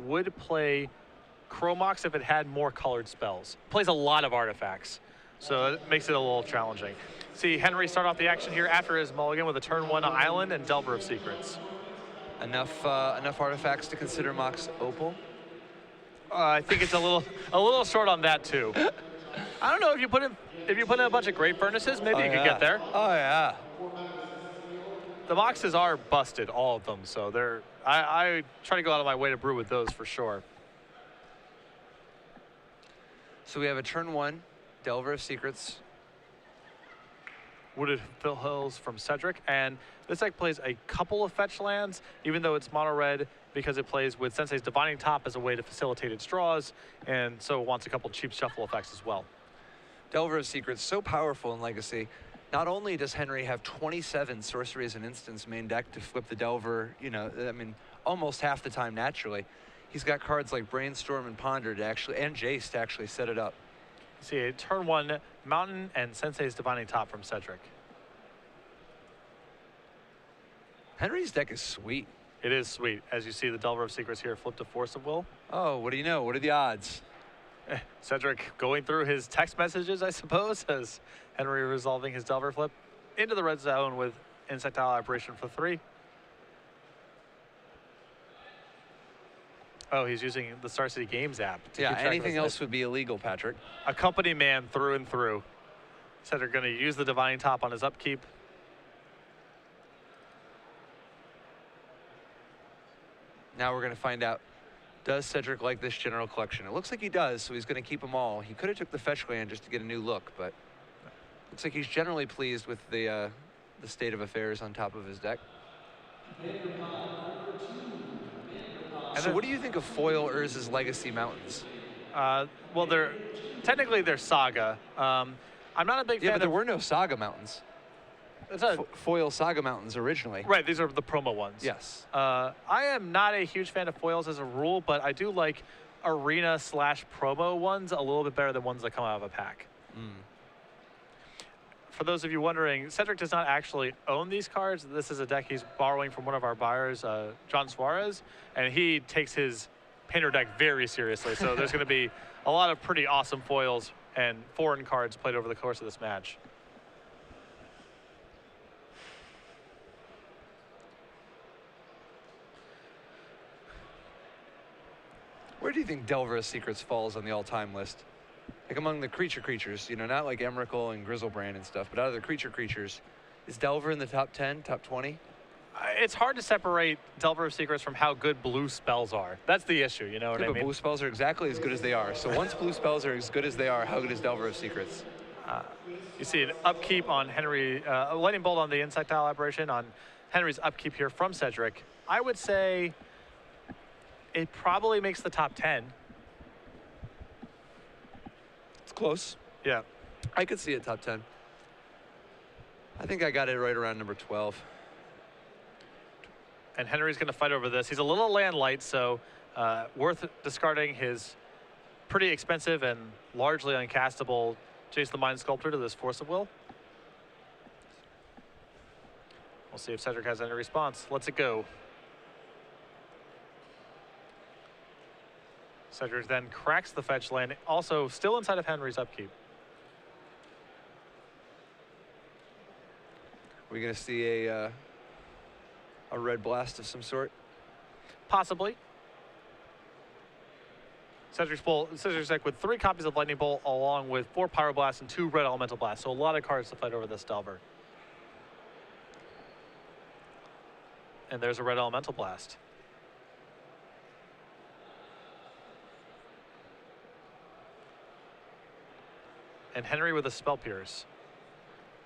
would play Chromox if it had more colored spells. Plays a lot of artifacts, so it makes it a little challenging. See Henry start off the action here after his mulligan with a turn 1 Island and Delver of Secrets. Enough artifacts to consider Mox Opal? I think it's a little short on that too. I don't know if you put in a bunch of Great Furnaces, maybe you could get there. Oh yeah. The Moxes are busted, all of them, so they're. I try to go out of my way to brew with those for sure. So we have a turn 1 Delver of Secrets. Wooded Hills from Cedric, and this deck plays a couple of fetch lands, even though it's mono red, because it plays with Sensei's Divining Top as a way to facilitate its draws, and so it wants a couple cheap shuffle effects as well. Delver of Secrets, so powerful in Legacy. Not only does Henry have 27 sorceries and instants main deck to flip the Delver, you know, I mean, almost half the time naturally. He's got cards like Brainstorm and Ponder to actually, and Jace to actually set it up. See a turn 1 Mountain and Sensei's Divining Top from Cedric. Henry's deck is sweet. It is sweet. As you see the Delver of Secrets here flip to Force of Will. Oh, what do you know? What are the odds? Cedric going through his text messages, I suppose, as Henry resolving his Delver flip into the red zone with Insectile Aberration for 3. Oh, he's using the Star City Games app. Yeah, anything else would be illegal, Patrick. A company man through and through. Cedric going to use the Divining Top on his upkeep. Now we're going to find out, does Cedric like this general collection? It looks like he does, so he's going to keep them all. He could have took the fetch land just to get a new look, but looks like he's generally pleased with the state of affairs on top of his deck. So what do you think of foil Urza's Legacy Mountains? Well, technically they're Saga. I'm not a big fan Yeah, but there of, were no Saga Mountains. It's a, Foil Saga Mountains originally. right, these are the promo ones. Yes. I am not a huge fan of foils as a rule, but I do like arena / promo ones a little bit better than ones that come out of a pack. For those of you wondering, Cedric does not actually own these cards. This is a deck he's borrowing from one of our buyers, John Suarez, and he takes his painter deck very seriously. So there's going to be a lot of pretty awesome foils and foreign cards played over the course of this match. Where do you think Delver of Secrets falls on the all-time list? Like among the creatures, you know, not like Emrakul and Grizzlebrand and stuff, but out of the creatures, is Delver in the top 10, top 20? It's hard to separate Delver of Secrets from how good blue spells are. That's the issue, you know what I mean? But blue spells are exactly as good as they are. So once blue spells are as good as they are, how good is Delver of Secrets? You see an upkeep on Henry, a Lightning Bolt on the Insectile Aberration on Henry's upkeep here from Cedric. I would say it probably makes the top 10. It's close. Yeah. I could see it top 10. I think I got it right around number 12. And Henry's going to fight over this. He's a little land light, so worth discarding his pretty expensive and largely uncastable Jace the Mind Sculptor to this Force of Will. We'll see if Cedric has any response. Let's it go. Cedric then cracks the fetch land, also still inside of Henry's upkeep. We're going to see a red blast of some sort? Possibly. Cedric's deck with 3 copies of Lightning Bolt along with 4 Pyroblasts and 2 Red Elemental Blasts. So a lot of cards to fight over this Delver. And there's a Red Elemental Blast. And Henry with a Spell Pierce.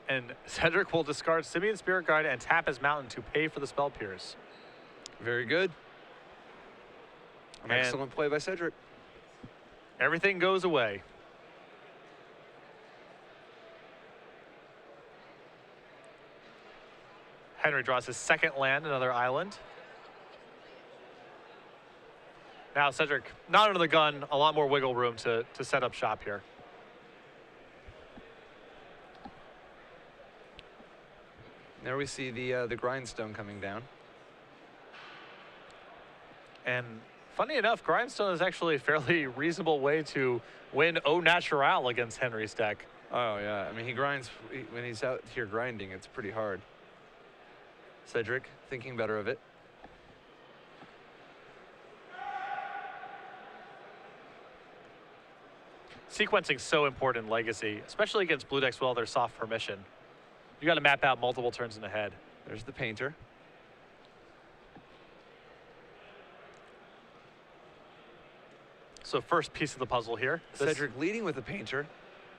And Cedric will discard Simian Spirit Guide and tap his mountain to pay for the Spell Pierce. Very good. An excellent play by Cedric. Everything goes away. Henry draws his second land, another island. Now Cedric, not under the gun, a lot more wiggle room to set up shop here. There we see the grindstone coming down. And Funny enough, Grindstone is actually a fairly reasonable way to win au natural against Henry's deck. Oh, yeah. I mean, he grinds when he's out here grinding. It's pretty hard. Cedric thinking better of it. Sequencing so important in Legacy, especially against blue decks with all their soft permission. You got to map out multiple turns in the head. There's the painter. So first piece of the puzzle here. Cedric leading with the painter,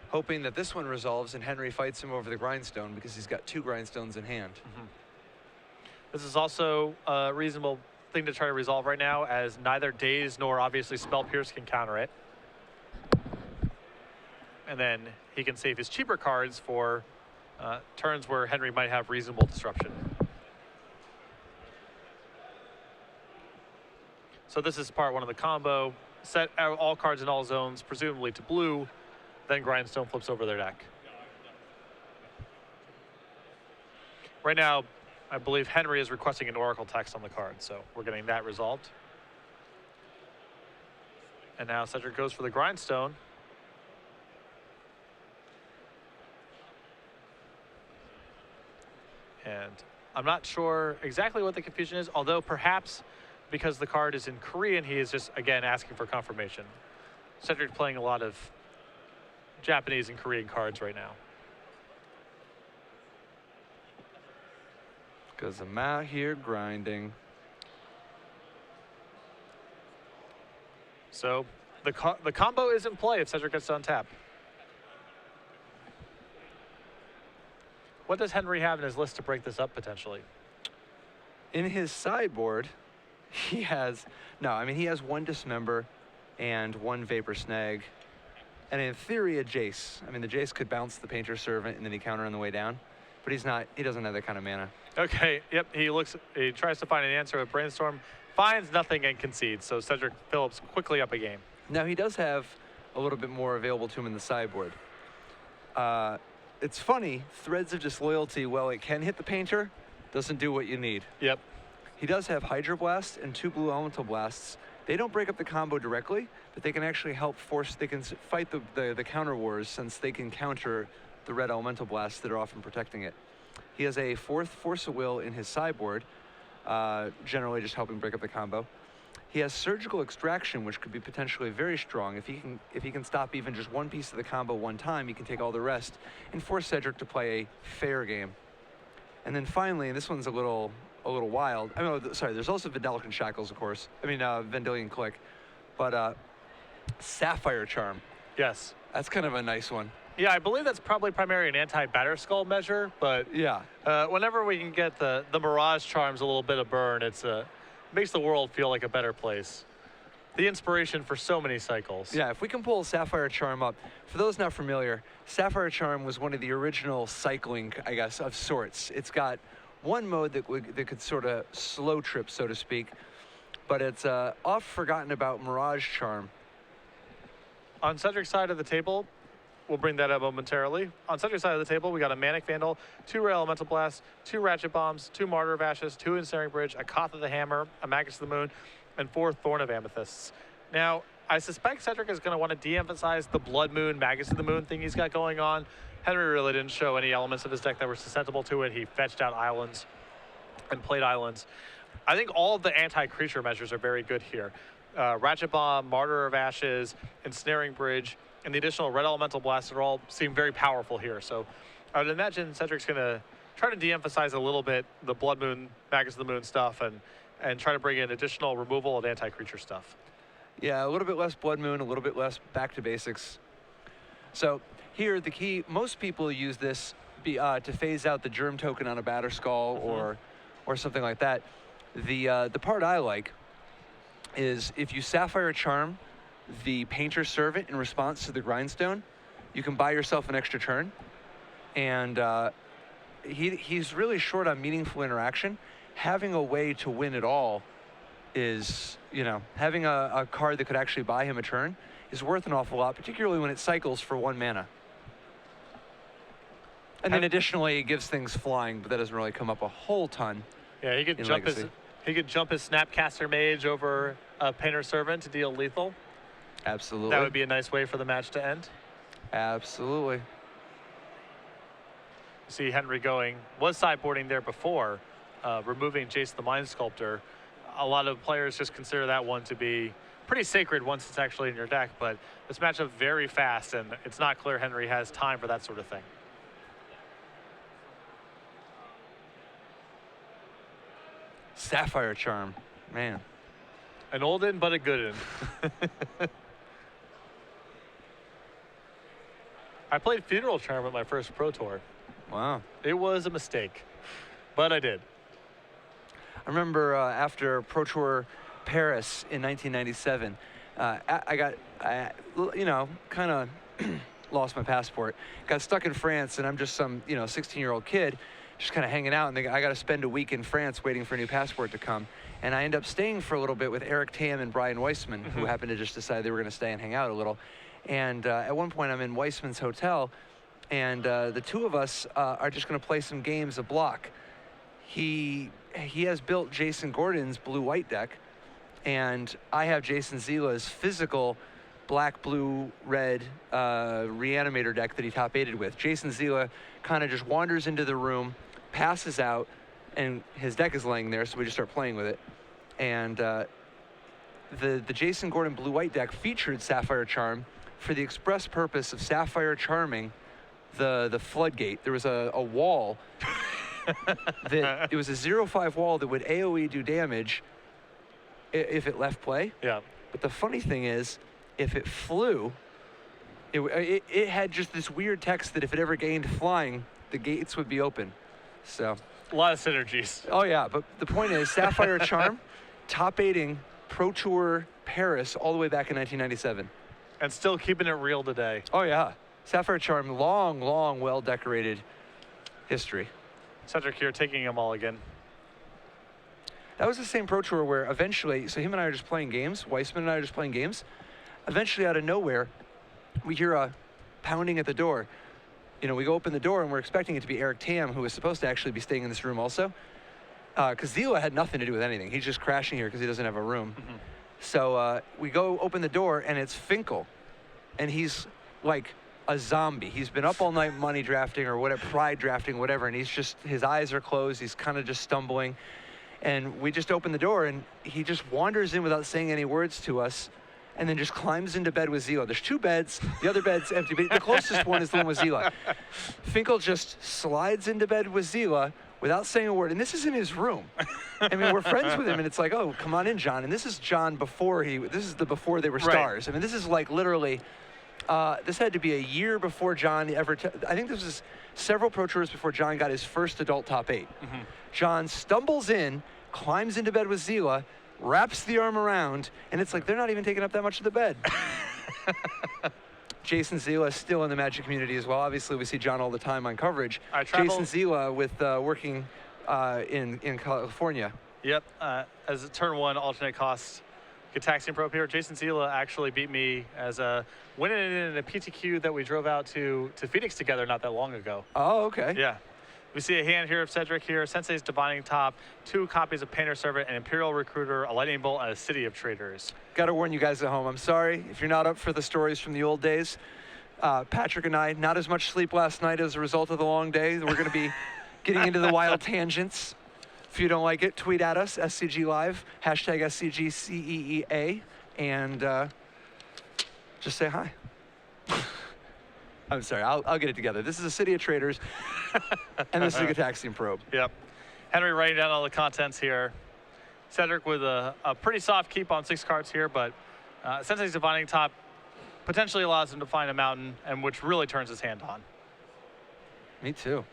hoping that this one resolves and Henry fights him over the grindstone because he's got 2 grindstones in hand. This is also a reasonable thing to try to resolve right now, as neither Daze nor obviously Spell Pierce can counter it. And then he can save his cheaper cards for turns where Henry might have reasonable disruption. So this is part 1 of the combo. Set all cards in all zones, presumably to blue, then Grindstone flips over their deck. Right now, I believe Henry is requesting an Oracle text on the card, so we're getting that resolved. And now Cedric goes for the Grindstone. And I'm not sure exactly what the confusion is, although perhaps because the card is in Korean, he is just, again, asking for confirmation. Cedric playing a lot of Japanese and Korean cards right now. Because I'm out here grinding. So the combo is in play if Cedric gets to untap. What does Henry have in his list to break this up potentially? In his sideboard, he has, he has 1 Dismember and 1 Vapor Snag. And in theory, a Jace. I mean, the Jace could bounce the Painter Servant and then he counter on the way down. But he doesn't have that kind of mana. Okay, yep, he tries to find an answer with Brainstorm, finds nothing and concedes. So Cedric Phillips quickly up a game. Now, he does have a little bit more available to him in the sideboard. It's funny, Threads of Disloyalty, while it can hit the Painter, doesn't do what you need. Yep. He does have Hydro Blast and 2 Blue Elemental Blasts. They don't break up the combo directly, but they can actually help they can fight the counter wars, since they can counter the red Elemental Blasts that are often protecting it. He has a 4th Force of Will in his sideboard, generally just helping break up the combo. He has Surgical Extraction, which could be potentially very strong. If he can stop even just 1 piece of the combo 1 time, he can take all the rest and force Cedric to play a fair game. And then finally, and this one's a little wild. Sorry, there's also Vendelican Shackles, of course. Vendilion Click. But Sapphire Charm. Yes. That's kind of a nice one. Yeah, I believe that's probably primarily an anti-Batterskull measure, but yeah, whenever we can get the Mirage Charms a little bit of burn, it's makes the world feel like a better place. The inspiration for so many cycles. Yeah, if we can pull Sapphire Charm up. For those not familiar, Sapphire Charm was one of the original cycling, I guess, of sorts. It's got 1 mode that could sort of slow trip, so to speak, but it's oft forgotten about Mirage Charm. On Cedric's side of the table, we'll bring that up momentarily. On Cedric's side of the table, we got a Manic Vandal, 2 Red Elemental Blasts, 2 Ratchet Bombs, 2 Martyr of Ashes, 2 Ensnaring Bridge, a Koth of the Hammer, a Magus of the Moon, and 4 Thorn of Amethysts. Now, I suspect Cedric is going to want to de-emphasize the Blood Moon, Magus of the Moon thing he's got going on. Henry really didn't show any elements of his deck that were susceptible to it. He fetched out islands and played islands. I think all of the anti-creature measures are very good here. Ratchet Bomb, Martyr of Ashes, Ensnaring Bridge, and the additional Red Elemental Blasts are all seem very powerful here. So I would imagine Cedric's going to try to de-emphasize a little bit the Blood Moon, Magus of the Moon stuff and try to bring in additional removal of anti-creature stuff. Yeah, a little bit less Blood Moon, a little bit less back to basics. So here, the key, most people use this to phase out the Germ token on a Batterskull or something like that. The part I like is if you Sapphire Charm the Painter Servant in response to the Grindstone, you can buy yourself an extra turn. And he's really short on meaningful interaction. Having a way to win it all is, having a card that could actually buy him a turn is worth an awful lot, particularly when it cycles for 1 mana. And then additionally, it gives things flying, but that doesn't really come up a whole ton. Yeah, he could He could jump his Snapcaster Mage over a Painter Servant to deal lethal. Absolutely. That would be a nice way for the match to end. Absolutely. See Henry was sideboarding there before, removing Jace the Mind Sculptor. A lot of players just consider that one to be pretty sacred once it's actually in your deck, but this matchup very fast, and it's not clear Henry has time for that sort of thing. Sapphire Charm, man. An old in, but a good in. I played Funeral Charm at my first Pro Tour. Wow. It was a mistake, but I did. I remember after Pro Tour Paris in 1997, you know, kind of lost my passport. Got stuck in France, and I'm just some, 16-year-old kid, just kind of hanging out. And I got to spend a week in France waiting for a new passport to come. And I end up staying for a little bit with Eric Tam and Brian Weissman, who happened to just decide they were going to stay and hang out a little. And at one point, I'm in Weissman's hotel, and the two of us are just going to play some games of block. He has built Jason Gordon's blue-white deck, and I have Jason Zila's physical black, blue, red reanimator deck that he top-8'd with. Jason Zila kind of just wanders into the room, passes out, and his deck is laying there, so we just start playing with it. And the Jason Gordon blue-white deck featured Sapphire Charm for the express purpose of Sapphire Charming the floodgate. There was a wall that it was a 0/5 wall that would AoE do damage if it left play. Yeah. But the funny thing is, if it flew, it had just this weird text that if it ever gained flying, the gates would be open. So a lot of synergies. Oh yeah, but the point is, Sapphire Charm, top-8ing Pro Tour Paris all the way back in 1997. And still keeping it real today. Oh yeah, Sapphire Charm, long, well-decorated history. Cedric here taking them all again. That was the same Pro Tour where eventually, so him and I are just playing games, Weissman and I are just playing games. Eventually, out of nowhere, we hear a pounding at the door. We go open the door and we're expecting it to be Eric Tam, who was supposed to actually be staying in this room also. Because Zila had nothing to do with anything. He's just crashing here because he doesn't have a room. So we go open the door and it's Finkel. And he's like a zombie. He's been up all night money drafting or whatever, pride drafting, whatever. And his eyes are closed. He's kind of just stumbling. And we just open the door and he just wanders in without saying any words to us, and then just climbs into bed with Zila. There's 2 beds, the other bed's empty, but the closest one is the one with Zila. Finkel just slides into bed with Zila without saying a word, and this is in his room. I mean, we're friends with him, and it's like, oh, come on in, John. And this is John before before they were stars. Right. I mean, this is like literally, this had to be a year before John ever, I think this was several Pro Tours before John got his first adult top-8. John stumbles in, climbs into bed with Zila, wraps the arm around, and it's like they're not even taking up that much of the bed. Jason Zila is still in the Magic community as well. Obviously, we see John all the time on coverage. Jason Zila with working in California. Yep, as a turn 1 alternate cost Gitaxian Pro here. Jason Zila actually beat me as a winning in a PTQ that we drove out to Phoenix together not that long ago. Oh, okay. Yeah. We see a hand here of Cedric here. Sensei's Divining Top, 2 copies of Painter Servant, an Imperial Recruiter, a Lightning Bolt, and a City of Traders. Got to warn you guys at home. I'm sorry if you're not up for the stories from the old days. Patrick and I, not as much sleep last night as a result of the long day. We're going to be getting into the wild tangents. If you don't like it, tweet at us, SCG Live, hashtag SCGSEA, and just say hi. I'm sorry, I'll get it together. This is a City of Traders, and this is a Gitaxian Probe. Yep. Henry writing down all the contents here. Cedric with a pretty soft keep on 6 cards here, but Sensei's Divining Top potentially allows him to find a mountain, and which really turns his hand on. Me too.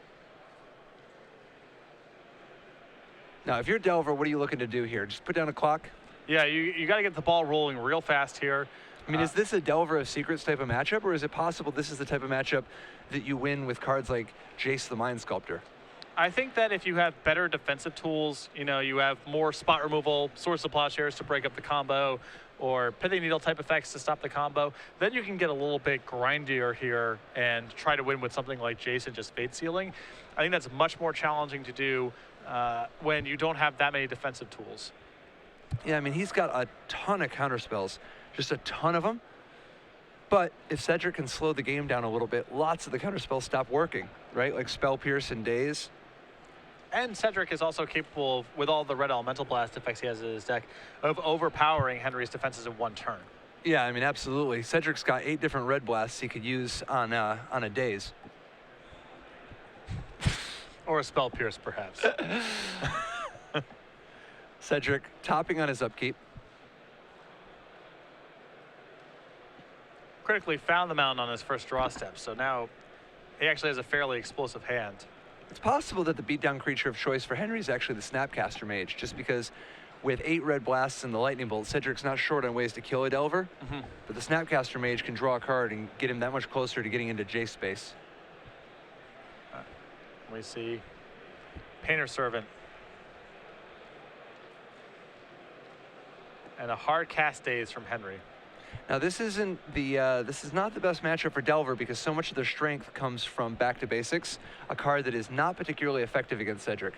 Now, if you're Delver, what are you looking to do here? Just put down a clock? Yeah, you got to get the ball rolling real fast here. I mean, is this a Delver of Secrets type of matchup, or is it possible this is the type of matchup that you win with cards like Jace the Mind Sculptor? I think that if you have better defensive tools, you have more spot removal, Source of Plowshares to break up the combo, or Pithing Needle type effects to stop the combo, then you can get a little bit grindier here and try to win with something like Jace and just Fate Sealing. I think that's much more challenging to do when you don't have that many defensive tools. Yeah, I mean, he's got a ton of counter spells, just a ton of them. But if Cedric can slow the game down a little bit, lots of the counter spells stop working, right? Like Spell Pierce and Daze. And Cedric is also capable, with all the red elemental blast effects he has in his deck, of overpowering Henry's defenses in one turn. Yeah, I mean, absolutely. Cedric's got 8 different red blasts he could use on a Daze. Or a Spell Pierce, perhaps. Cedric topping on his upkeep. Critically found the mountain on his first draw step, so now he actually has a fairly explosive hand. It's possible that the beatdown creature of choice for Henry is actually the Snapcaster Mage, just because with 8 red blasts and the Lightning Bolt, Cedric's not short on ways to kill a Delver, but the Snapcaster Mage can draw a card and get him that much closer to getting into Jace space. We see Painter Servant. And a hard cast Daze from Henry. Now this isn't the this is not the best matchup for Delver because so much of their strength comes from Back to Basics, a card that is not particularly effective against Cedric.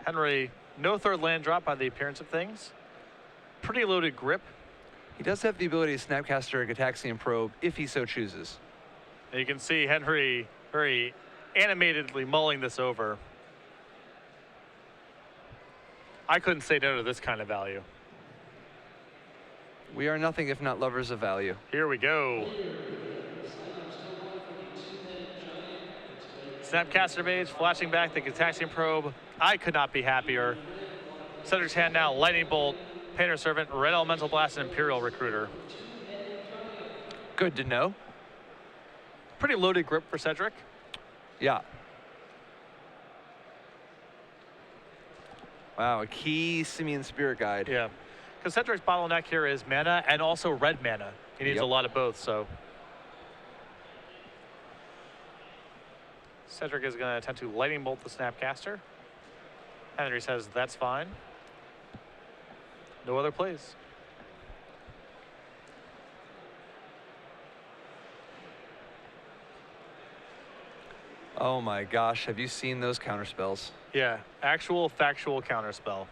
Henry, no third land drop by the appearance of things. Pretty loaded grip. He does have the ability to Snapcaster a Gataxian Probe if he so chooses. And you can see Henry very animatedly mulling this over. I couldn't say no to this kind of value. We are nothing if not lovers of value. Here we go. Snapcaster Mage flashing back the Gataxian Probe. I could not be happier. Cedric's hand now, Lightning Bolt, Painter Servant, Red Elemental Blast, and Imperial Recruiter. Good to know. Pretty loaded grip for Cedric. Yeah. Wow, a key Simian Spirit Guide. Yeah, because Cedric's bottleneck here is mana and also red mana. He needs a lot of both, so. Cedric is going to attempt to Lightning Bolt the Snapcaster. Henry says that's fine. No other plays. Oh my gosh, have you seen those counterspells? Yeah, actual factual counterspell.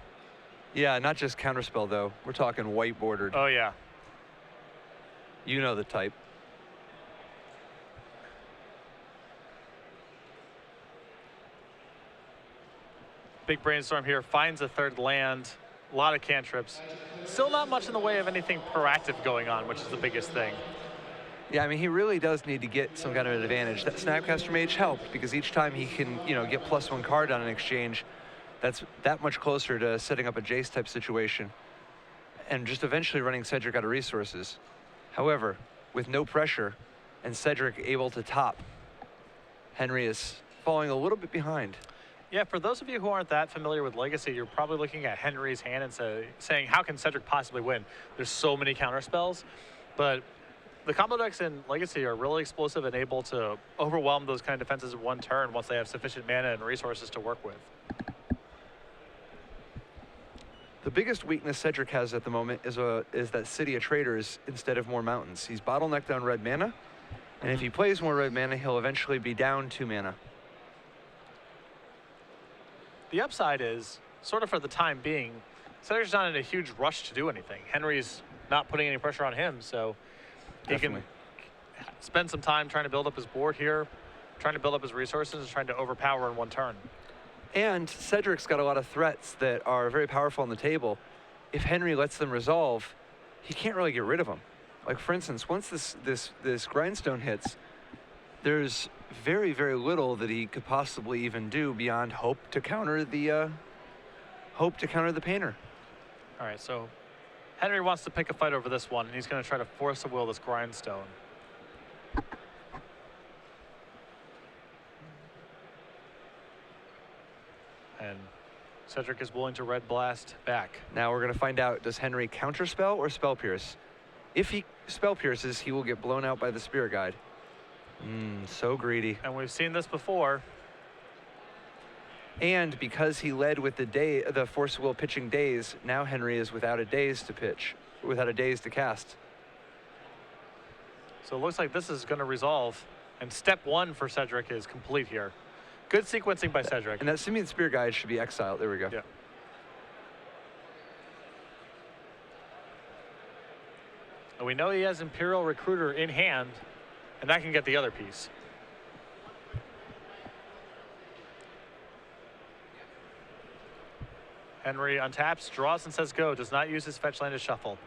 Yeah, not just counterspell though. We're talking white bordered. Oh yeah. You know the type. Big brainstorm here, finds a third land, a lot of cantrips. Still not much in the way of anything proactive going on, which is the biggest thing. Yeah, I mean, he really does need to get some kind of an advantage. That Snapcaster Mage helped because each time he can, get +1 card on an exchange, that's that much closer to setting up a Jace type situation and just eventually running Cedric out of resources. However, with no pressure and Cedric able to top, Henry is falling a little bit behind. Yeah, for those of you who aren't that familiar with Legacy, you're probably looking at Henry's hand and saying, how can Cedric possibly win? There's so many counterspells, but the combo decks in Legacy are really explosive and able to overwhelm those kind of defenses in one turn once they have sufficient mana and resources to work with. The biggest weakness Cedric has at the moment is that City of Traders instead of more mountains. He's bottlenecked on red mana, and if he plays more red mana, he'll eventually be down 2 mana. The upside is, sort of for the time being, Cedric's not in a huge rush to do anything. Henry's not putting any pressure on him, so he can spend some time trying to build up his board here, trying to build up his resources, and trying to overpower in one turn. And Cedric's got a lot of threats that are very powerful on the table. If Henry lets them resolve, he can't really get rid of them. Like for instance, once this grindstone hits, there's very, very little that he could possibly even do beyond hope to counter the painter. All right, so Henry wants to pick a fight over this one, and he's going to try to force a will this grindstone. And Cedric is willing to red blast back. Now we're going to find out, does Henry counterspell or spell pierce? If he spell pierces, he will get blown out by the Spirit Guide. So greedy. And we've seen this before. And because he led with the Force Will pitching Daze, now Henry is without a Daze to pitch, without a Daze to cast. So it looks like this is going to resolve, And step one for Cedric is complete here. Good sequencing by Cedric. And that Simian Spear guide should be exiled. There we go. Yeah. And we know he has Imperial Recruiter in hand, and that can get the other piece. Henry untaps, draws and says go, does not use his fetch land to shuffle.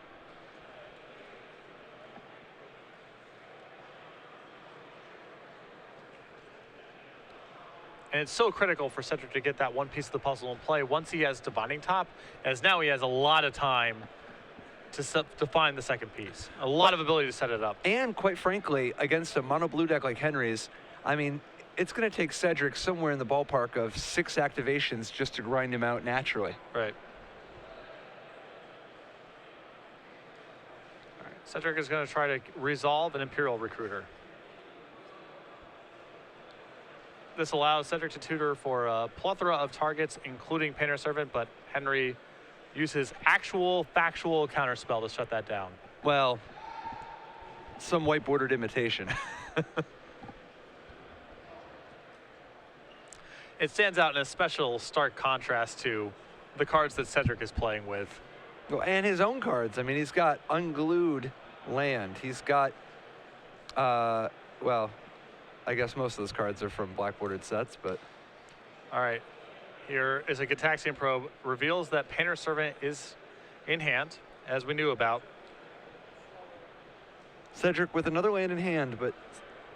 And it's so critical for Cedric to get that one piece of the puzzle in play once he has Divining Top, as now he has a lot of time to find the second piece. A lot of ability to set it up. And quite frankly, against a mono blue deck like Henry's, I mean, it's going to take Cedric somewhere in the ballpark of 6 activations just to grind him out naturally. Right. All right. Cedric is going to try to resolve an Imperial Recruiter. This allows Cedric to tutor for a plethora of targets, including Painter Servant, but Henry uses actual factual counterspell to shut that down. Well, some white-bordered imitation. It stands out in a special stark contrast to the cards that Cedric is playing with. Well, and his own cards. I mean, he's got unglued land. He's got, well, I guess most of those cards are from black-bordered sets, but. All right, here is a Gitaxian Probe, reveals that Painter Servant is in hand, as we knew about. Cedric with another land in hand, but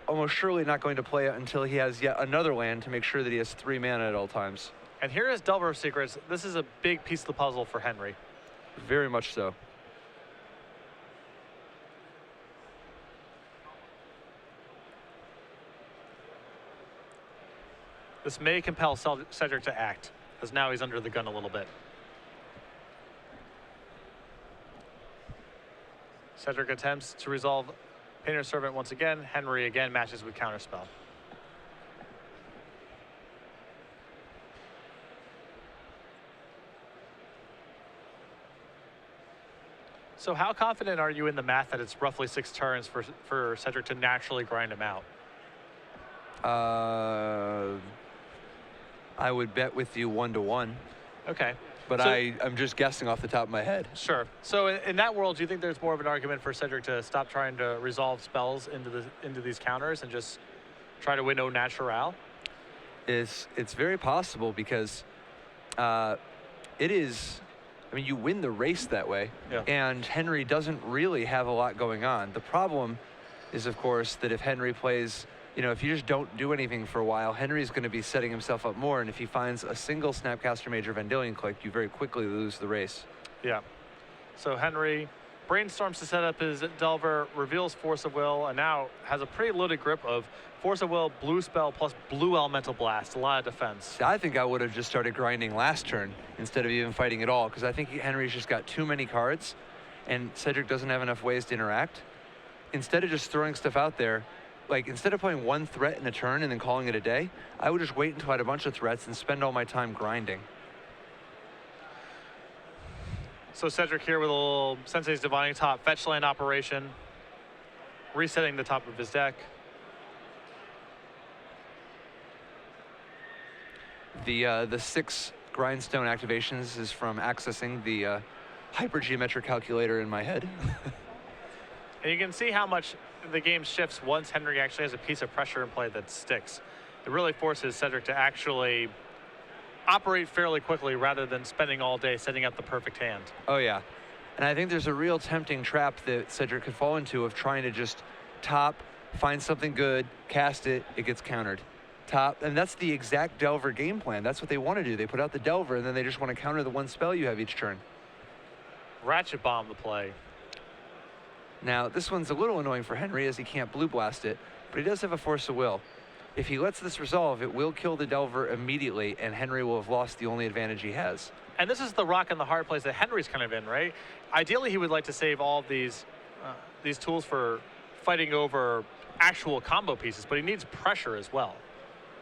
almost surely not going to play it until he has yet another land to make sure that he has 3 mana at all times. And here is Delver of Secrets. This is a big piece of the puzzle for Henry. Very much so. This may compel Cedric to act, as now he's under the gun a little bit. Cedric attempts to resolve Painter Servant once again. Henry again matches with Counterspell. So how confident are you in the math that it's roughly 6 turns for Cedric to naturally grind him out? I would bet with you 1-to-1. Okay. But so, I'm just guessing off the top of my head. Sure. So in that world, do you think there's more of an argument for Cedric to stop trying to resolve spells into these counters and just try to win au natural? It's very possible because it is. I mean, you win the race that way, yeah. And Henry doesn't really have a lot going on. The problem is, of course, that if Henry plays, you know, if you just don't do anything for a while, Henry's going to be setting himself up more, and if he finds a single Snapcaster Major Vendilion Click, you very quickly lose the race. Yeah. So Henry brainstorms to set up his Delver, reveals Force of Will, and now has a pretty loaded grip of Force of Will, Blue Spell, plus Blue Elemental Blast. A lot of defense. I think I would have just started grinding last turn instead of even fighting at all, because I think Henry's just got too many cards, and Cedric doesn't have enough ways to interact. Instead of just throwing stuff out there, like instead of playing 1 threat in a turn and then calling it a day, I would just wait until I had a bunch of threats and spend all my time grinding. So Cedric here with a little Sensei's Divining Top fetch land operation, resetting the top of his deck. The 6 grindstone activations is from accessing the hypergeometric calculator in my head. And you can see how much the game shifts once Henry actually has a piece of pressure in play that sticks. It really forces Cedric to actually operate fairly quickly rather than spending all day setting up the perfect hand. Oh yeah, and I think there's a real tempting trap that Cedric could fall into of trying to just top, find something good, cast it, it gets countered. Top, and that's the exact Delver game plan. That's what they want to do. They put out the Delver and then they just want to counter the 1 spell you have each turn. Ratchet Bomb the play. Now, this one's a little annoying for Henry as he can't Blue Blast it, but he does have a Force of Will. If he lets this resolve, it will kill the Delver immediately, and Henry will have lost the only advantage he has. And this is the rock and the hard place that Henry's kind of in, right? Ideally, he would like to save all of these tools for fighting over actual combo pieces, but he needs pressure as well.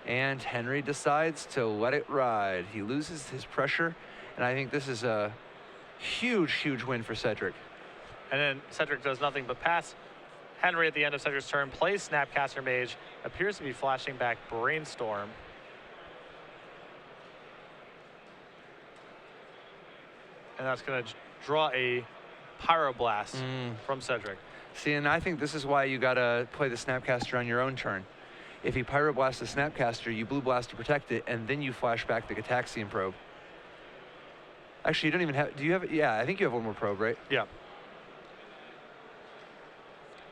And Henry decides to let it ride. He loses his pressure, and I think this is a huge, huge win for Cedric. And then Cedric does nothing but pass. Henry at the end of Cedric's turn plays Snapcaster Mage, appears to be flashing back Brainstorm. And that's going to draw a Pyroblast from Cedric. See, and I think this is why you gotta play the Snapcaster on your own turn. If you Pyroblast the Snapcaster, you Blue Blast to protect it, and then you flash back the Gataxian Probe. Actually, you don't even have, do you have, yeah, I think you have one more probe, right? Yeah.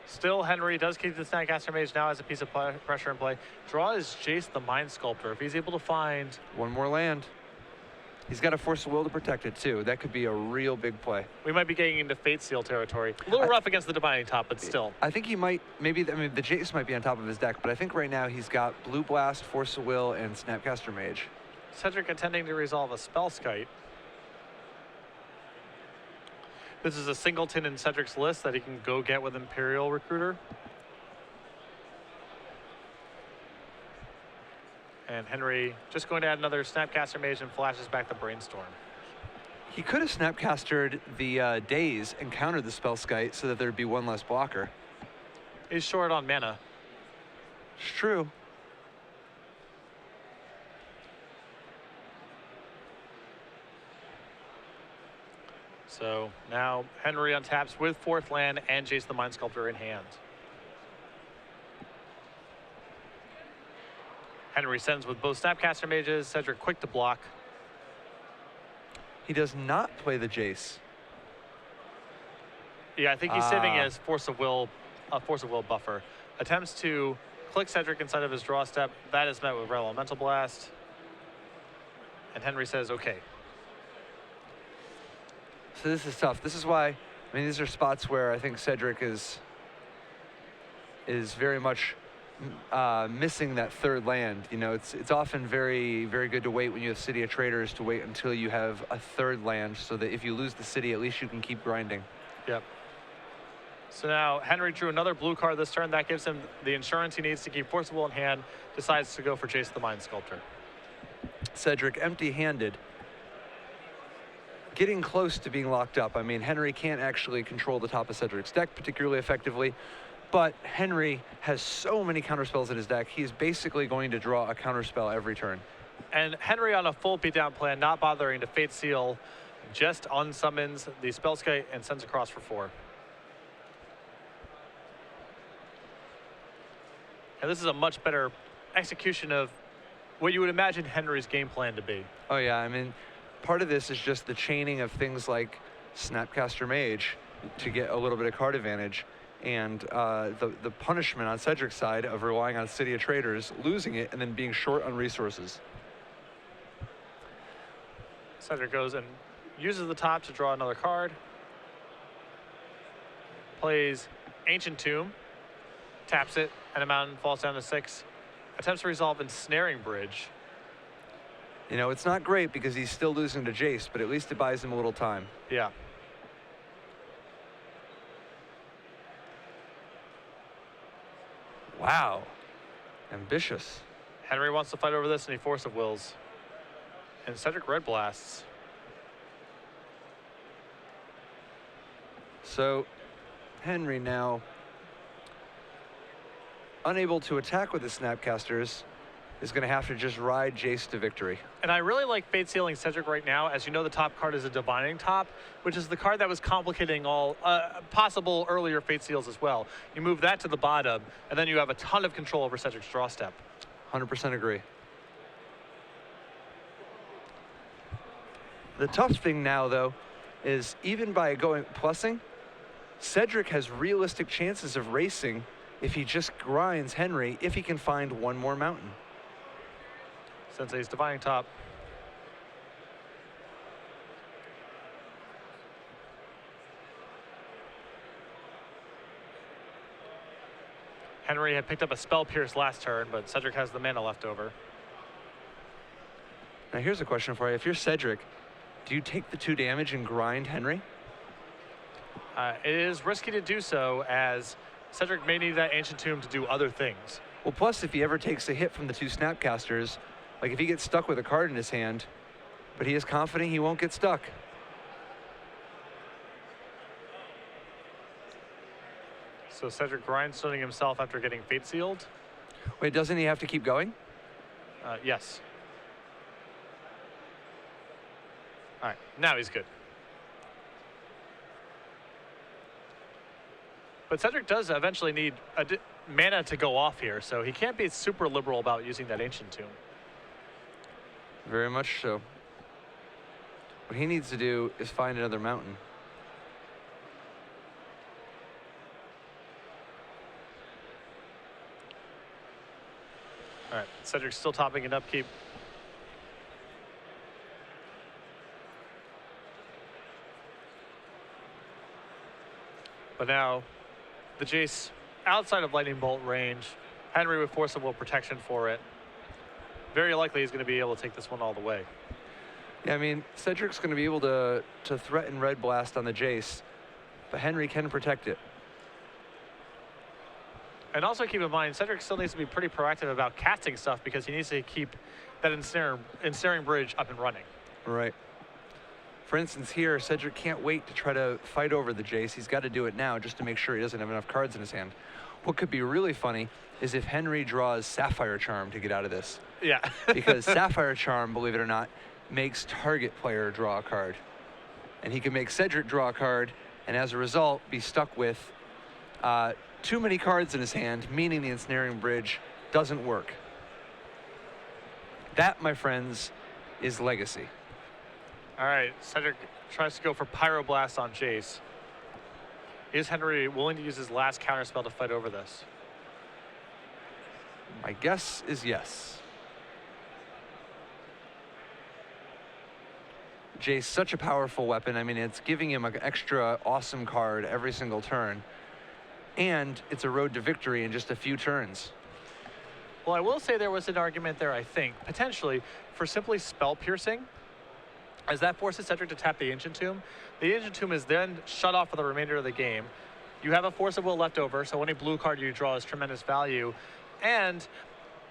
Still, Henry does keep the Snapcaster Mage, now has a piece of pressure in play. Draw is Jace the Mind Sculptor. If he's able to find one more land. He's got a Force of Will to protect it too. That could be a real big play. We might be getting into Fate Seal territory. A little rough against the Divining Top, but still. I think he might, maybe, I mean, the Jace might be on top of his deck, but I think right now he's got Blue Blast, Force of Will, and Snapcaster Mage. Cedric intending to resolve a Spellskite. This is a singleton in Cedric's list that he can go get with Imperial Recruiter. And Henry just going to add another Snapcaster Mage and flashes back the Brainstorm. He could have Snapcastered the Daze and countered the Spellskite so that there'd be one less blocker. He's short on mana. It's true. So now Henry untaps with 4th land and Jace the Mind Sculptor in hand. Henry sends with both Snapcaster Mages, Cedric quick to block. He does not play the Jace. Yeah, I think he's saving his Force of Will buffer. Attempts to click Cedric inside of his draw step. That is met with Red Elemental Blast. And Henry says, okay. So this is tough. This is why, I mean, these are spots where I think Cedric is very much missing that 3rd land. You know, it's often very, very good to wait when you have City of Traders to wait until you have a 3rd land so that if you lose the city, at least you can keep grinding. Yep. So now Henry drew another blue card this turn. That gives him the insurance he needs to keep Force of Will in hand. Decides to go for Jace the Mind Sculptor. Cedric empty-handed. Getting close to being locked up. I mean, Henry can't actually control the top of Cedric's deck particularly effectively, but Henry has so many counterspells in his deck, he's basically going to draw a counterspell every turn. And Henry on a full beatdown plan, not bothering to Fate Seal, just unsummons the Spellskite and sends across for 4. And this is a much better execution of what you would imagine Henry's game plan to be. Oh yeah, I mean, part of this is just the chaining of things like Snapcaster Mage to get a little bit of card advantage, and the punishment on Cedric's side of relying on City of Traders, losing it, and then being short on resources. Cedric goes and uses the top to draw another card. Plays Ancient Tomb, taps it, and a mountain falls down to 6. Attempts to resolve Ensnaring Bridge. You know, it's not great because he's still losing to Jace, but at least it buys him a little time. Yeah. Wow. Ambitious. Henry wants to fight over this, and he Force of Wills. And Cedric Red Blasts. So, Henry now unable to attack with the Snapcasters is going to have to just ride Jace to victory. And I really like Fate Sealing Cedric right now. As you know, the top card is a Divining Top, which is the card that was complicating all possible earlier Fate Seals as well. You move that to the bottom, and then you have a ton of control over Cedric's draw step. 100% agree. The tough thing now, though, is even by going plussing, Cedric has realistic chances of racing if he just grinds Henry, if he can find one more mountain. Sensei's Divining Top. Henry had picked up a Spell Pierce last turn, but Cedric has the mana left over. Now here's a question for you. If you're Cedric, do you take the 2 damage and grind Henry? It is risky to do so, as Cedric may need that Ancient Tomb to do other things. Well, plus if he ever takes a hit from the 2 Snapcasters, like if he gets stuck with a card in his hand, but he is confident he won't get stuck. So Cedric grindstoning himself after getting Fate Sealed. Wait, doesn't he have to keep going? Yes. All right, now he's good. But Cedric does eventually need mana to go off here, so he can't be super liberal about using that Ancient Tomb. Very much so. What he needs to do is find another mountain. All right, Cedric's still topping in upkeep. But now, the Jace outside of Lightning Bolt range. Henry with Force of Will protection for it. Very likely he's going to be able to take this one all the way. Yeah, I mean, Cedric's going to be able to threaten Red Blast on the Jace, but Henry can protect it. And also keep in mind, Cedric still needs to be pretty proactive about casting stuff because he needs to keep that ensnaring bridge up and running. Right. For instance, here, Cedric can't wait to try to fight over the Jace. He's got to do it now just to make sure he doesn't have enough cards in his hand. What could be really funny is if Henry draws Sapphire Charm to get out of this. Yeah. Because Sapphire Charm, believe it or not, makes target player draw a card. And he can make Cedric draw a card, and as a result, be stuck with too many cards in his hand, meaning the Ensnaring Bridge doesn't work. That, my friends, is Legacy. All right, Cedric tries to go for Pyroblast on Jace. Is Henry willing to use his last counterspell to fight over this? My guess is yes. Jace, such a powerful weapon. I mean, it's giving him an extra awesome card every single turn. And it's a road to victory in just a few turns. Well, I will say there was an argument there, I think, potentially, for simply spell piercing. As that forces Cedric to tap the Ancient Tomb. The Ancient Tomb is then shut off for the remainder of the game. You have a Force of Will left over, so any blue card you draw is tremendous value. And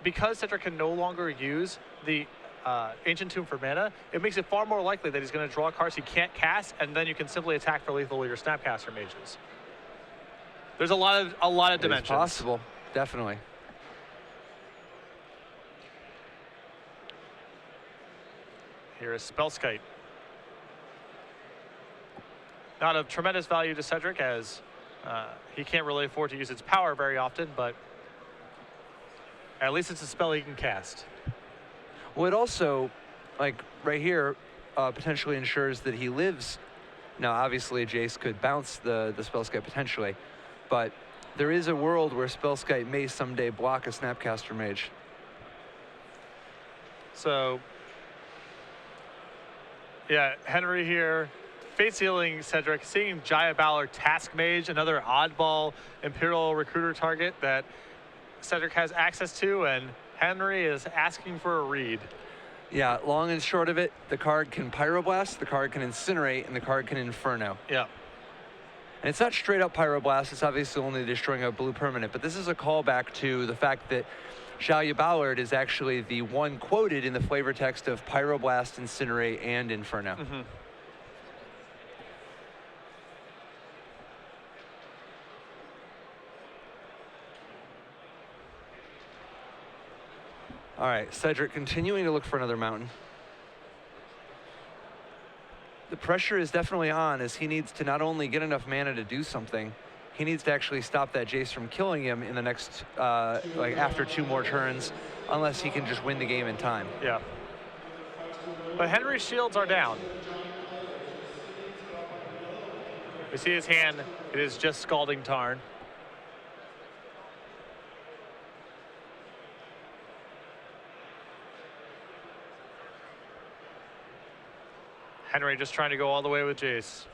because Cedric can no longer use the Ancient Tomb for mana, it makes it far more likely that he's going to draw cards he can't cast, and then you can simply attack for lethal with your Snapcaster mages. There's a lot of dimensions. It's possible, definitely. Here is Spellskite. Not of tremendous value to Cedric, as he can't really afford to use its power very often, but at least it's a spell he can cast. Well, it also, like right here, potentially ensures that he lives. Now, obviously, Jace could bounce the Spellskite potentially, but there is a world where Spellskite may someday block a Snapcaster Mage. So, yeah, Henry here, face healing Cedric, seeing Jaya Balor Task Mage, another oddball Imperial Recruiter target that Cedric has access to, and Henry is asking for a read. Yeah, long and short of it, the card can Pyroblast, the card can Incinerate, and the card can Inferno. Yeah. And it's not straight up Pyroblast, it's obviously only destroying a blue permanent, but this is a callback to the fact that Jaya Ballard is actually the one quoted in the flavor text of Pyroblast, Incinerate, and Inferno. Mm-hmm. All right, Cedric continuing to look for another mountain. The pressure is definitely on, as he needs to not only get enough mana to do something, he needs to actually stop that Jace from killing him in the next, like after 2 more turns, unless he can just win the game in time. Yeah. But Henry's shields are down. We see his hand, it is just Scalding Tarn. Henry just trying to go all the way with Jace.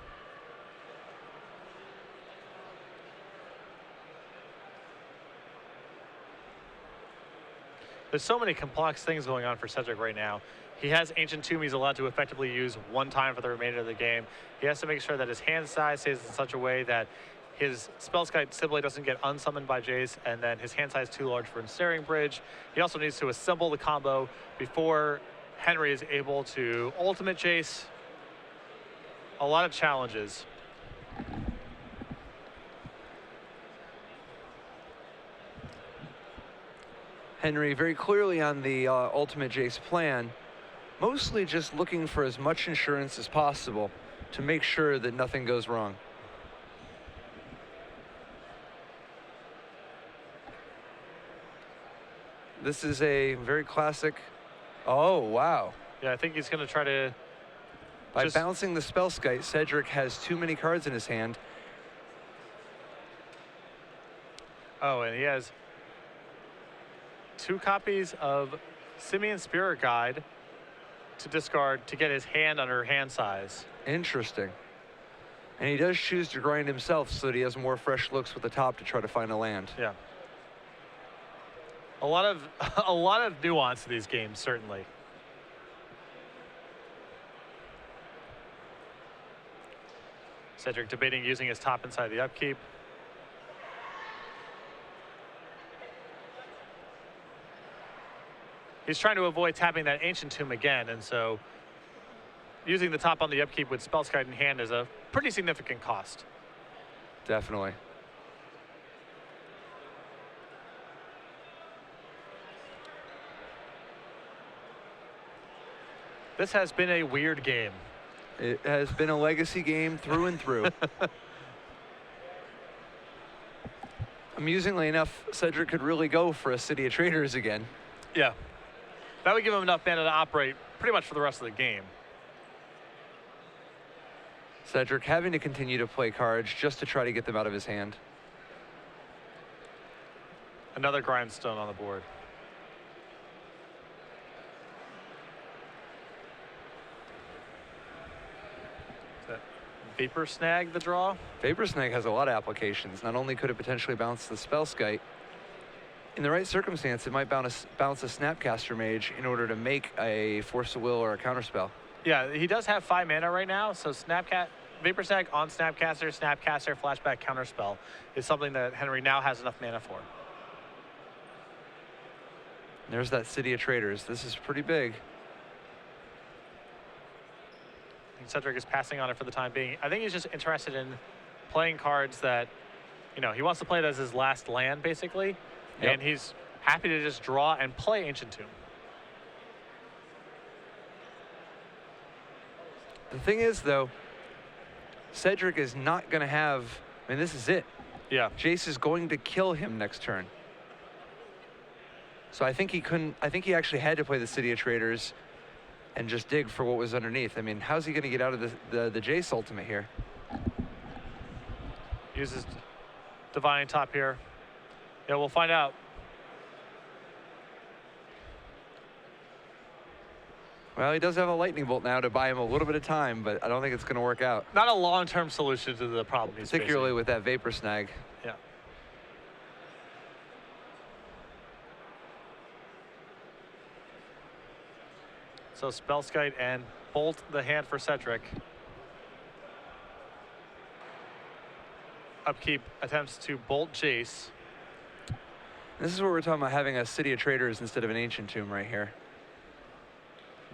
There's so many complex things going on for Cedric right now. He has Ancient Tomb he's allowed to effectively use 1 time for the remainder of the game. He has to make sure that his hand size stays in such a way that his Spellskite simply doesn't get unsummoned by Jace, and then his hand size too large for Ensnaring Bridge. He also needs to assemble the combo before Henry is able to ultimate Jace. A lot of challenges. Henry very clearly on the ultimate Jace plan, mostly just looking for as much insurance as possible to make sure that nothing goes wrong. This is a very classic. Oh, wow. Yeah, I think he's going to try to. By bouncing the Spellskite, Cedric has too many cards in his hand. Oh, and he has 2 copies of Simian Spirit Guide to discard to get his hand under hand size. Interesting. And he does choose to grind himself so that he has more fresh looks with the top to try to find a land. Yeah. A lot of nuance to these games, certainly. Cedric debating using his top inside the upkeep. He's trying to avoid tapping that Ancient Tomb again, and so using the top on the upkeep with Spellskite in hand is a pretty significant cost. Definitely. This has been a weird game. It has been a legacy game through and through. Amusingly enough, Cedric could really go for a City of Traders again. Yeah. That would give him enough mana to operate pretty much for the rest of the game. Cedric having to continue to play cards just to try to get them out of his hand. Another grindstone on the board. Is that Vapor Snag the draw? Vapor Snag has a lot of applications. Not only could it potentially bounce the Spellskite, in the right circumstance, it might bounce a Snapcaster Mage in order to make a Force of Will or a Counterspell. Yeah, he does have 5 mana right now, so Vapor Snag on Snapcaster, Snapcaster, Flashback, Counterspell is something that Henry now has enough mana for. There's that City of Traders. This is pretty big. I think Cedric is passing on it for the time being. I think he's just interested in playing cards that, he wants to play it as his last land, basically. Yep. And he's happy to just draw and play Ancient Tomb. The thing is, though, Cedric is not going to have, this is it. Yeah. Jace is going to kill him next turn. So I think he actually had to play the City of Traders and just dig for what was underneath. How's he going to get out of the Jace ultimate here? Uses Divine Top here. Yeah, we'll find out. Well, he does have a Lightning Bolt now to buy him a little bit of time, but I don't think it's going to work out. Not a long-term solution to the problem he's particularly facing. With that Vapor Snag. Yeah. So Spellskite and Bolt the hand for Cedric. Upkeep attempts to Bolt Jace. This is where we're talking about having a City of Traders instead of an Ancient Tomb right here.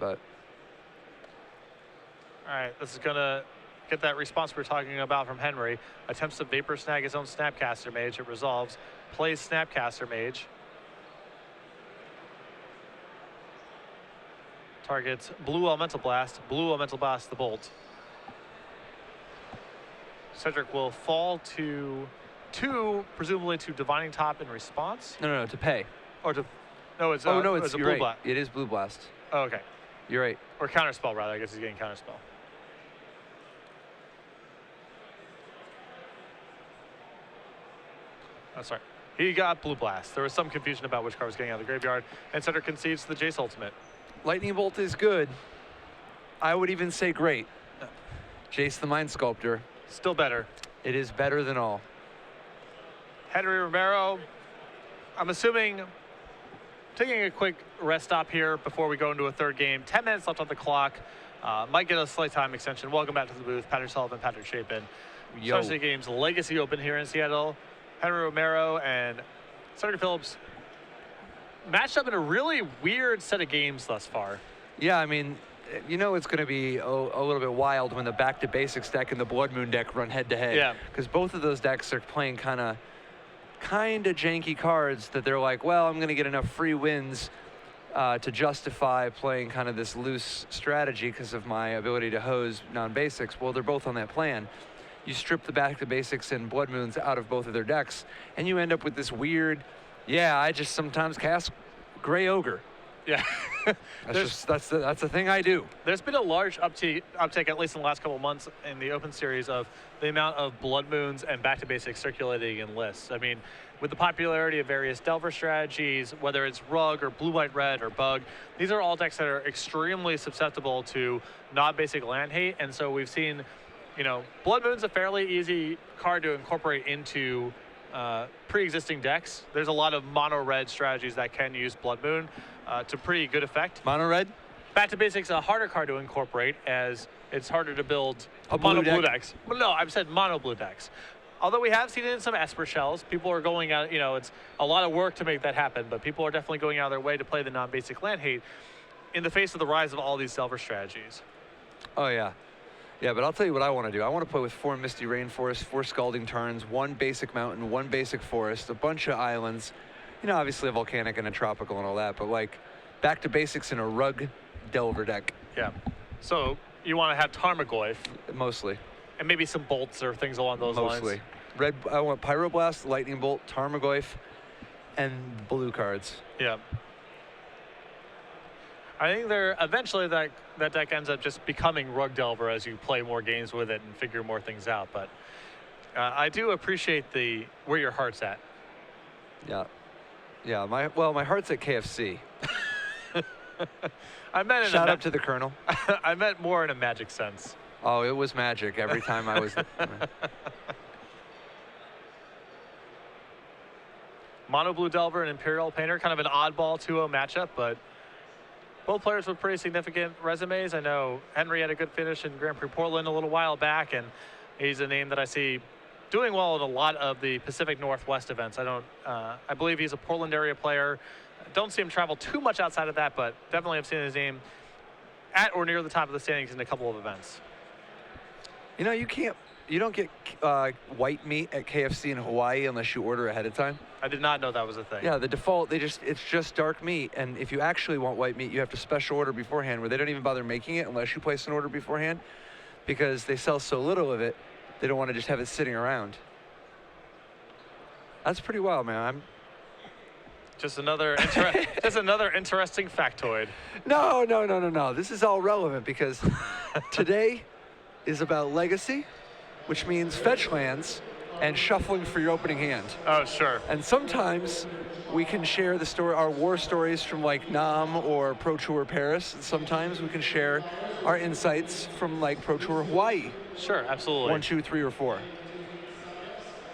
But. All right, this is going to get that response we were talking about from Henry. Attempts to Vapor Snag his own Snapcaster Mage. It resolves. Plays Snapcaster Mage. Targets Blue Elemental Blast. Blue Elemental Blast the Bolt. Cedric will fall to 2, presumably to Divining Top in response. No, to pay. Or to, no, it's no, it's a you're Blue right. Blast. It is Blue Blast. Oh, okay. You're right. Or Counterspell, rather. I guess he's getting Counterspell. Oh, sorry. He got Blue Blast. There was some confusion about which card was getting out of the graveyard, and Cedric concedes the Jace Ultimate. Lightning Bolt is good. I would even say great. Jace the Mind Sculptor. Still better. It is better than all. Henry Romero, I'm assuming, taking a quick rest stop here before we go into a third game. 10 minutes left on the clock. Might get a slight time extension. Welcome back to the booth. Patrick Sullivan, Patrick Chapin. Stars Games Legacy Open here in Seattle. Henry Romero and Cedric Phillips matched up in a really weird set of games thus far. Yeah, it's going to be a little bit wild when the Back to Basics deck and the Blood Moon deck run head to head. Yeah. Because both of those decks are playing kind of kind of janky cards that they're like, well, I'm going to get enough free wins to justify playing kind of this loose strategy because of my ability to hose non-basics. Well, they're both on that plan. You strip the back to basics and Blood Moons out of both of their decks, and you end up with this weird, yeah, I just sometimes cast Gray Ogre. Yeah. That's the thing I do. There's been a large uptake, at least in the last couple of months, in the Open Series of the amount of Blood Moons and back to basics circulating in lists. I mean, with the popularity of various Delver strategies, whether it's Rug or Blue, White, Red or Bug, these are all decks that are extremely susceptible to non-basic land hate. And so we've seen, you know, Blood Moon's a fairly easy card to incorporate into pre-existing decks. There's a lot of mono-red strategies that can use Blood Moon to pretty good effect. Mono-red? Back to basics, a harder card to incorporate as it's harder to build mono blue decks. Well, no, I've said mono blue decks. Although we have seen it in some Esper shells, people are going out, you know, it's a lot of work to make that happen, but people are definitely going out of their way to play the non-basic land hate in the face of the rise of all these Delver strategies. Oh, yeah. Yeah, but I'll tell you what I want to do. I want to play with 4 Misty Rainforests, 4 Scalding Tarns, 1 basic mountain, 1 basic forest, a bunch of islands. You know, obviously a volcanic and a tropical and all that, but like back to basics in a Rug Delver deck. Yeah. So you want to have Tarmogoyf. Mostly. And maybe some bolts or things along those lines. Mostly. Red, I want Pyroblast, Lightning Bolt, Tarmogoyf, and blue cards. Yeah. I think eventually that deck ends up just becoming Rug Delver as you play more games with it and figure more things out. But I do appreciate where your heart's at. Yeah. Yeah, my heart's at KFC. I meant Shout out to the Colonel. I meant more in a Magic sense. Oh, it was magic every time I was. Mono Blue Delver and Imperial Painter, kind of an oddball 2-0 matchup, but both players with pretty significant resumes. I know Henry had a good finish in Grand Prix Portland a little while back, and he's a name that I see doing well in a lot of the Pacific Northwest events. I believe he's a Portland area player. Don't see him travel too much outside of that, but definitely have seen his name at or near the top of the standings in a couple of events. You know, you don't get white meat at KFC in Hawaii unless you order ahead of time. I did not know that was a thing. Yeah, the default, it's just dark meat. And if you actually want white meat, you have to special order beforehand, where they don't even bother making it unless you place an order beforehand, because they sell so little of it, they don't want to just have it sitting around. That's pretty wild, man. Just another interesting factoid. No. This is all relevant because today is about legacy, which means fetch lands and shuffling for your opening hand. Oh, sure. And sometimes we can share our war stories from like Nam or Pro Tour Paris. And sometimes we can share our insights from like Pro Tour Hawaii. Sure, absolutely. 1, 2, 3, or 4.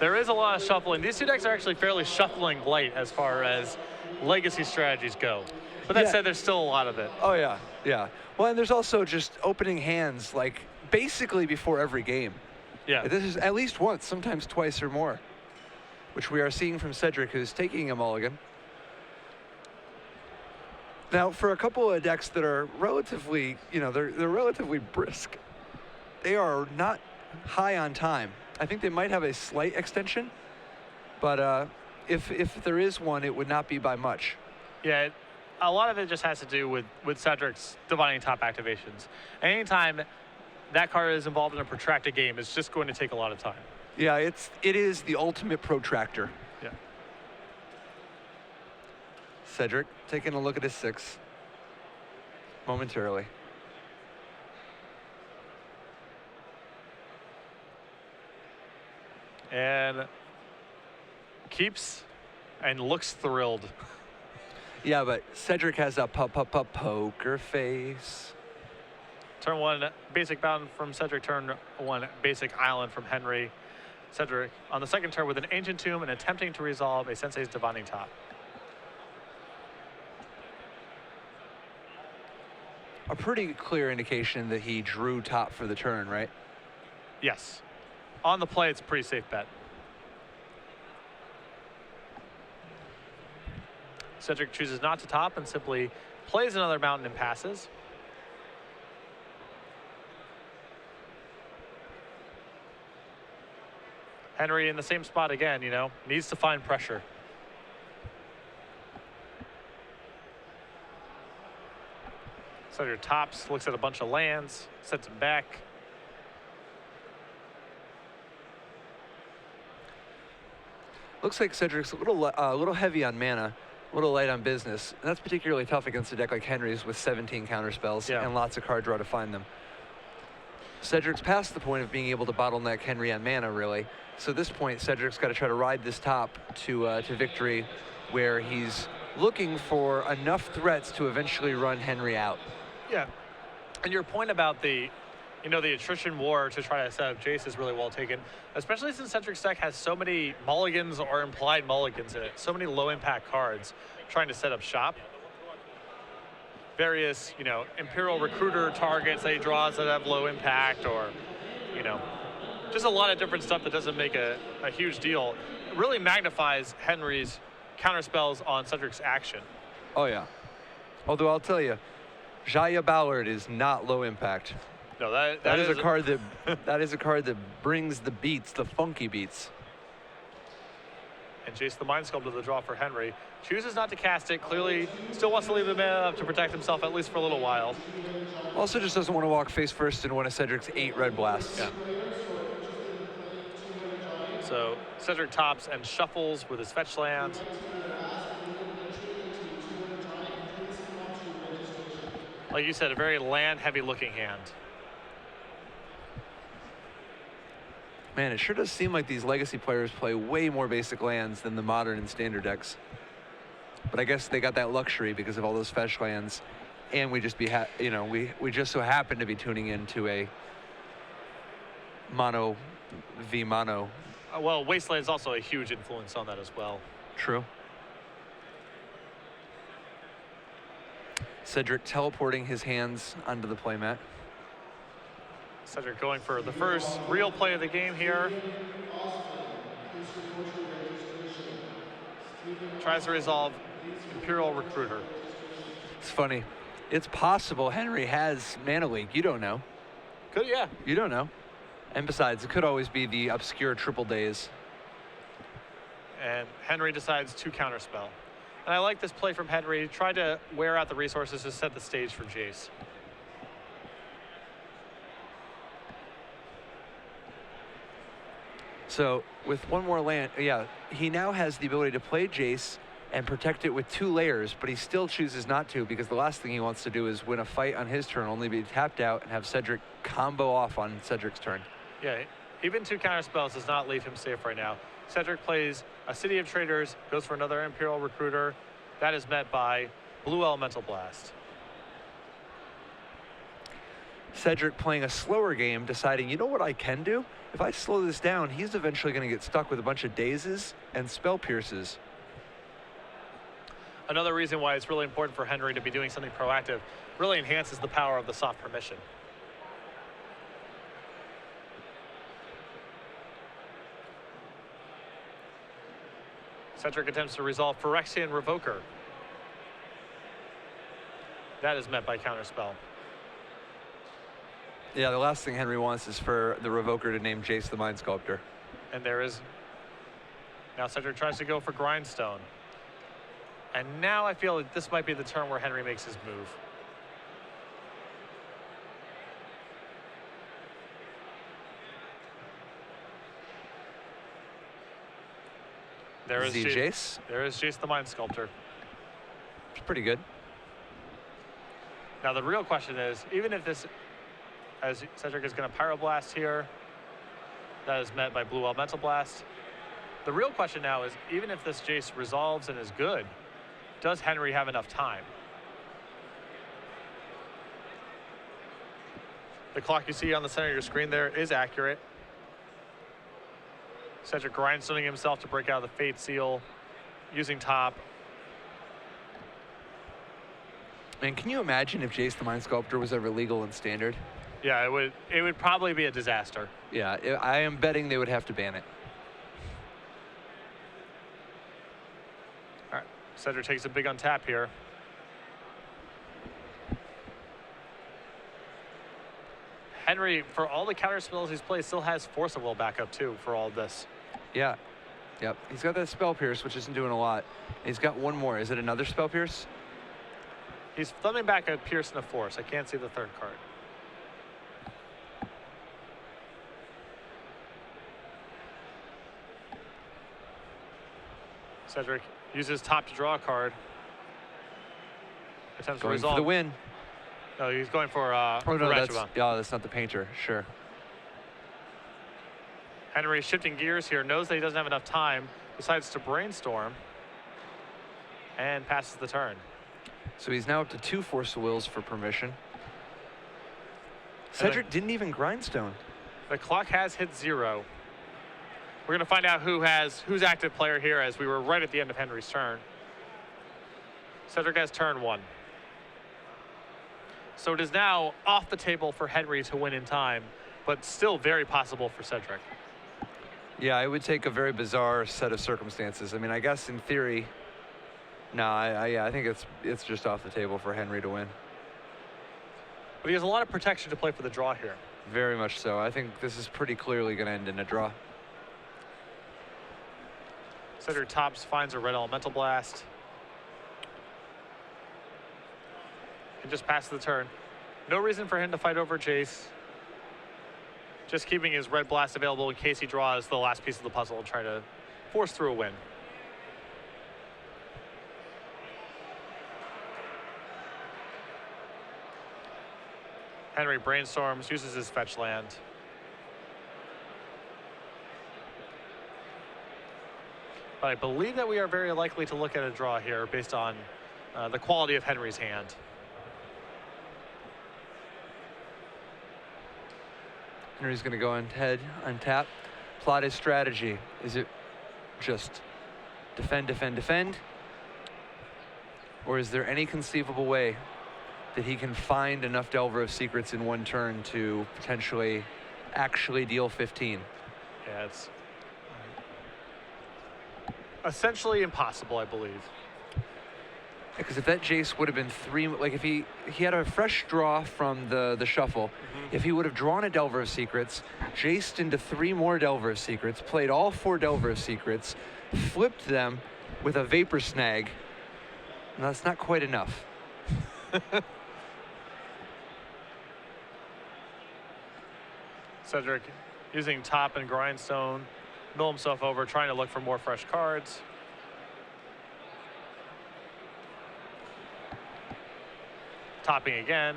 There is a lot of shuffling. These two decks are actually fairly shuffling light as far as legacy strategies go. But that said, there's still a lot of it. Oh, yeah. Yeah. Well, and there's also just opening hands, like basically before every game. Yeah. This is at least once, sometimes twice or more, which we are seeing from Cedric, who's taking a mulligan. Now, for a couple of decks that are relatively, they're relatively brisk. They are not high on time. I think they might have a slight extension, but if there is one, it would not be by much. Yeah, a lot of it just has to do with Cedric's Divining Top activations. Anytime that card is involved in a protracted game, it's just going to take a lot of time. Yeah, it is the ultimate protractor. Yeah. Cedric taking a look at his 6 momentarily. And keeps and looks thrilled. Yeah, but Cedric has a poker face. Turn 1, basic mountain from Cedric. Turn 1, basic island from Henry. Cedric on the second turn with an Ancient Tomb and attempting to resolve a Sensei's Divining Top. A pretty clear indication that he drew top for the turn, right? Yes. On the play, it's a pretty safe bet. Cedric chooses not to top and simply plays another mountain and passes. Henry in the same spot again, you know, needs to find pressure. Cedric tops, looks at a bunch of lands, sets them back. Looks like Cedric's a little heavy on mana, a little light on business, and that's particularly tough against a deck like Henry's with 17 counterspells and lots of card draw to find them. Cedric's past the point of being able to bottleneck Henry on mana, really. So at this point, Cedric's got to try to ride this top to victory, where he's looking for enough threats to eventually run Henry out. Yeah, and your point about the, you know, the attrition war to try to set up Jace is really well taken, especially since Cedric's deck has so many mulligans or implied mulligans in it, so many low impact cards trying to set up shop. Various, you know, Imperial Recruiter targets that he draws that have low impact, or, you know, just a lot of different stuff that doesn't make a huge deal. It really magnifies Henry's counterspells on Cedric's action. Oh yeah. Although I'll tell you, Jaya Ballard is not low impact. No, that is a card that brings the beats, the funky beats. And Jace the Mind Sculptor, the draw for Henry. Chooses not to cast it, clearly still wants to leave the mana up to protect himself at least for a little while. Also just doesn't want to walk face first in one of Cedric's 8 red blasts. Yeah. So Cedric tops and shuffles with his fetch land. Like you said, a very land-heavy looking hand. Man, it sure does seem like these legacy players play way more basic lands than the modern and standard decks. But I guess they got that luxury because of all those fetch lands, and we just we just so happen to be tuning into a mono v mono. Well, Wasteland is also a huge influence on that as well. True. Cedric teleporting his hands onto the playmat. Cedric going for the first real play of the game here. Tries to resolve Imperial Recruiter. It's funny. It's possible Henry has Mana Leak. You don't know. Could, yeah. You don't know. And besides, it could always be the obscure triple days. And Henry decides to counterspell. And I like this play from Henry. He tried to wear out the resources to set the stage for Jace. So with one more land, yeah, he now has the ability to play Jace and protect it with 2 layers, but he still chooses not to because the last thing he wants to do is win a fight on his turn, only be tapped out and have Cedric combo off on Cedric's turn. Yeah, even 2 counterspells does not leave him safe right now. Cedric plays a City of Traders, goes for another Imperial Recruiter. That is met by Blue Elemental Blast. Cedric playing a slower game, deciding, you know what I can do? If I slow this down, he's eventually going to get stuck with a bunch of dazes and spell pierces. Another reason why it's really important for Henry to be doing something proactive, really enhances the power of the soft permission. Cedric attempts to resolve Phyrexian Revoker. That is met by Counterspell. Yeah, the last thing Henry wants is for the Revoker to name Jace the Mind Sculptor. And there is... Now Cedric tries to go for Grindstone. And now I feel like this might be the turn where Henry makes his move. There is Jace. There is Jace the Mind Sculptor. It's pretty good. Now the real question is, even if this, as Cedric is going to Pyroblast here, that is met by Blue Elemental Blast. The real question now is, even if this Jace resolves and is good, does Henry have enough time? The clock you see on the center of your screen there is accurate. Cedric grindstoning himself to break out of the Fate Seal, using top. Man, can you imagine if Jace the Mind Sculptor was ever legal in Standard? Yeah, it would probably be a disaster. Yeah, I am betting they would have to ban it. All right, Cedric takes a big untap here. Henry, for all the counter spells he's played, still has Force of Will backup too for all of this. Yeah. Yep. He's got that Spell Pierce, which isn't doing a lot. He's got one more. Is it another Spell Pierce? He's thumbing back at Pierce and a Force. I can't see the third card. Cedric uses top to draw a card. Attempts to Going resolve. for the win. No, he's going for Oh, no, Rashomon. that's not the painter. Sure. Henry shifting gears here, knows that he doesn't have enough time, decides to brainstorm, and passes the turn. So he's now up to 2 Force of Wills for permission. Cedric didn't even grindstone. The clock has hit 0. We're going to find out who's active player here, as we were right at the end of Henry's turn. Cedric has turn 1. So it is now off the table for Henry to win in time, but still very possible for Cedric. Yeah, it would take a very bizarre set of circumstances. I mean, I guess in theory, I think it's just off the table for Henry to win. But he has a lot of protection to play for the draw here. Very much so. I think this is pretty clearly going to end in a draw. Cedric tops, finds a red elemental blast. And just passes the turn. No reason for him to fight over Jace. Just keeping his red blast available in case he draws the last piece of the puzzle and try to force through a win. Henry brainstorms, uses his fetch land. But I believe that we are very likely to look at a draw here based on the quality of Henry's hand. Henry's going to go ahead, untap, plot his strategy. Is it just defend, defend, defend? Or is there any conceivable way that he can find enough Delver of Secrets in one turn to potentially actually deal 15? Yeah, it's essentially impossible, I believe. Because if that Jace would have been 3, like if he had a fresh draw from the shuffle, if he would have drawn a Delver of Secrets, Jaced into 3 more Delver of Secrets, played all 4 Delver of Secrets, flipped them with a Vapor Snag, and that's not quite enough. Cedric using top and grindstone, mill himself over, trying to look for more fresh cards. Topping again.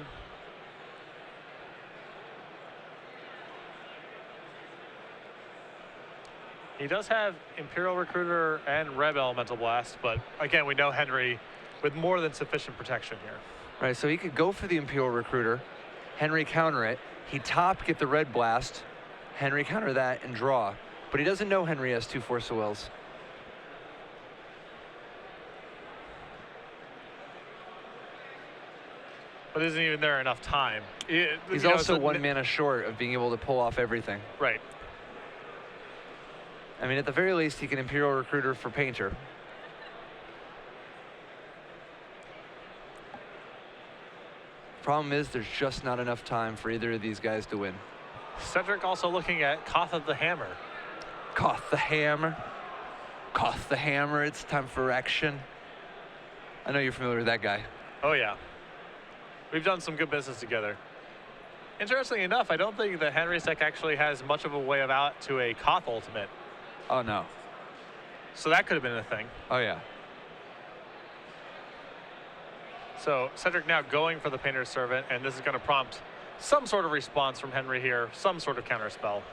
He does have Imperial Recruiter and Red Elemental Blast, but again, we know Henry with more than sufficient protection here. Right, so he could go for the Imperial Recruiter, Henry counter it, he top, get the Red Blast, Henry counter that, and draw. But he doesn't know Henry has 2 Force of Wills. But isn't even there enough time? He's also 1 mana short of being able to pull off everything. Right. I mean, at the very least, he can Imperial Recruiter for Painter. Problem is, there's just not enough time for either of these guys to win. Cedric also looking at Koth of the Hammer. Koth the Hammer. Koth the Hammer, it's time for action. I know you're familiar with that guy. Oh, yeah. We've done some good business together. Interestingly enough, I don't think that Henry's deck actually has much of a way of out to a Koth Ultimate. Oh, no. So that could have been a thing. Oh, yeah. So Cedric now going for the Painter's Servant, and this is going to prompt some sort of response from Henry here, some sort of counter spell.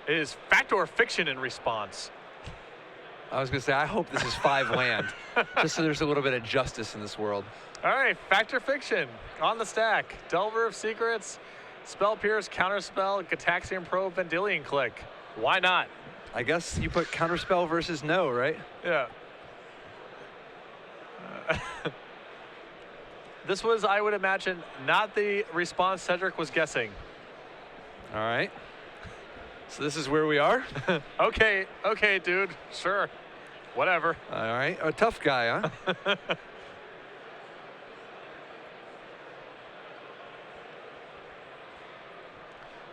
It is Fact or Fiction in response. I was going to say, I hope this is 5 land, just so there's a little bit of justice in this world. All right, Fact or Fiction on the stack. Delver of Secrets, Spell Pierce, Counterspell, Gataxian Probe, Vendilion Click. Why not? I guess you put Counterspell versus no, right? Yeah. This was, I would imagine, not the response Cedric was guessing. All right. So this is where we are? Okay, dude, sure, whatever. All right, a tough guy, huh?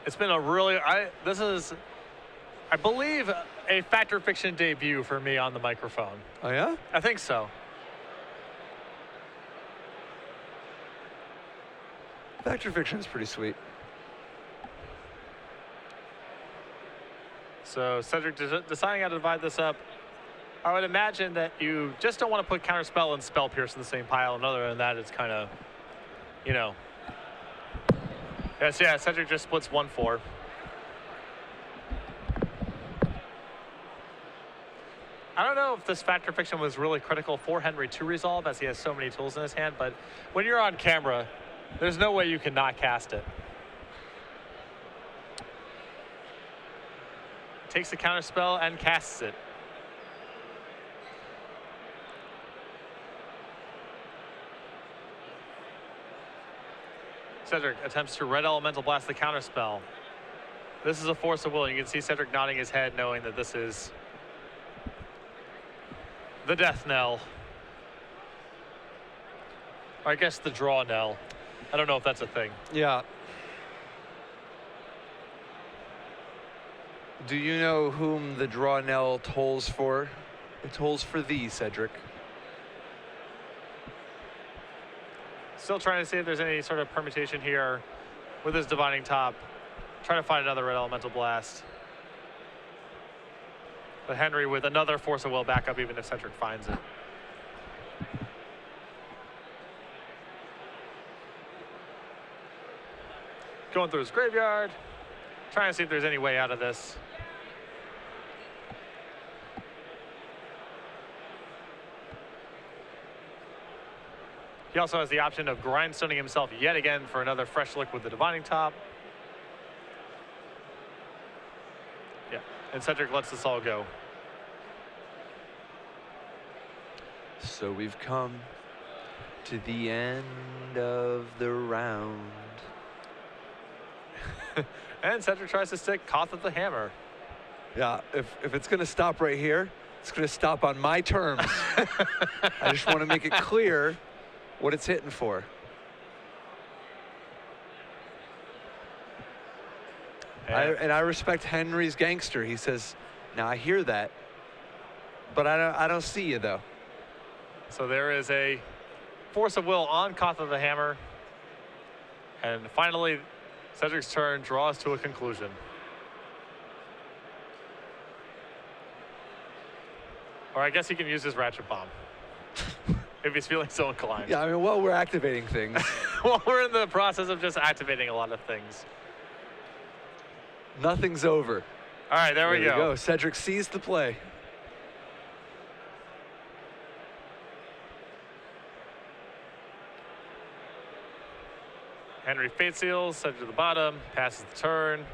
It's been a really, this is, I believe, a Fact or Fiction debut for me on the microphone. Oh, yeah? I think so. Fact or Fiction is pretty sweet. So Cedric deciding how to divide this up. I would imagine that you just don't want to put Counterspell and Spell Pierce in the same pile, and other than that, it's kind of, you know. Yes, yeah, Cedric just splits 1-4. I don't know if this Fact or Fiction was really critical for Henry to resolve, as he has so many tools in his hand, but when you're on camera, there's no way you can not cast it. Takes the Counterspell and casts it. Cedric attempts to Red Elemental Blast the Counterspell. This is a Force of Will. You can see Cedric nodding his head, knowing that this is the death knell. Or I guess the draw knell. I don't know if that's a thing. Yeah. Do you know whom the draw knell tolls for? It tolls for thee, Cedric. Still trying to see if there's any sort of permutation here with his Divining Top. Trying to find another Red Elemental Blast. But Henry with another Force of Will backup, even if Cedric finds it. Going through his graveyard. Trying to see if there's any way out of this. He also has the option of grindstoning himself yet again for another fresh look with the Divining Top. Yeah, and Cedric lets this all go. So we've come to the end of the round. And Cedric tries to stick Koth of the Hammer. Yeah, if it's going to stop right here, it's going to stop on my terms. I just want to make it clear what it's hitting for. And I respect Henry's gangster. He says, now I hear that, but I don't see you though. So there is a Force of Will on Koth of the Hammer. And finally, Cedric's turn draws to a conclusion. Or I guess he can use his Ratchet Bomb. If he's feeling so inclined. Yeah, I mean, well, we're activating things. Well, we're in the process of just activating a lot of things. Nothing's over. All right, there we go. Cedric sees the play. Henry Fate Seals, Cedric to the bottom, passes the turn.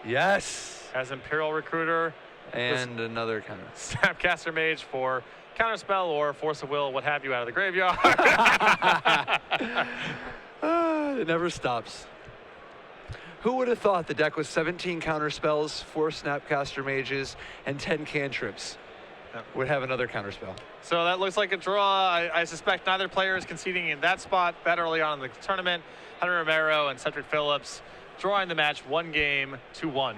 Yes. Has Imperial Recruiter. And another kind of Snapcaster Mage for Counterspell or Force of Will, what have you, out of the graveyard. It never stops. Who would have thought the deck was 17 counterspells, 4 Snapcaster Mages, and 10 cantrips would have another counterspell? So that looks like a draw. I suspect neither player is conceding in that spot that early on in the tournament. Henry Romero and Cedric Phillips drawing the match 1-1.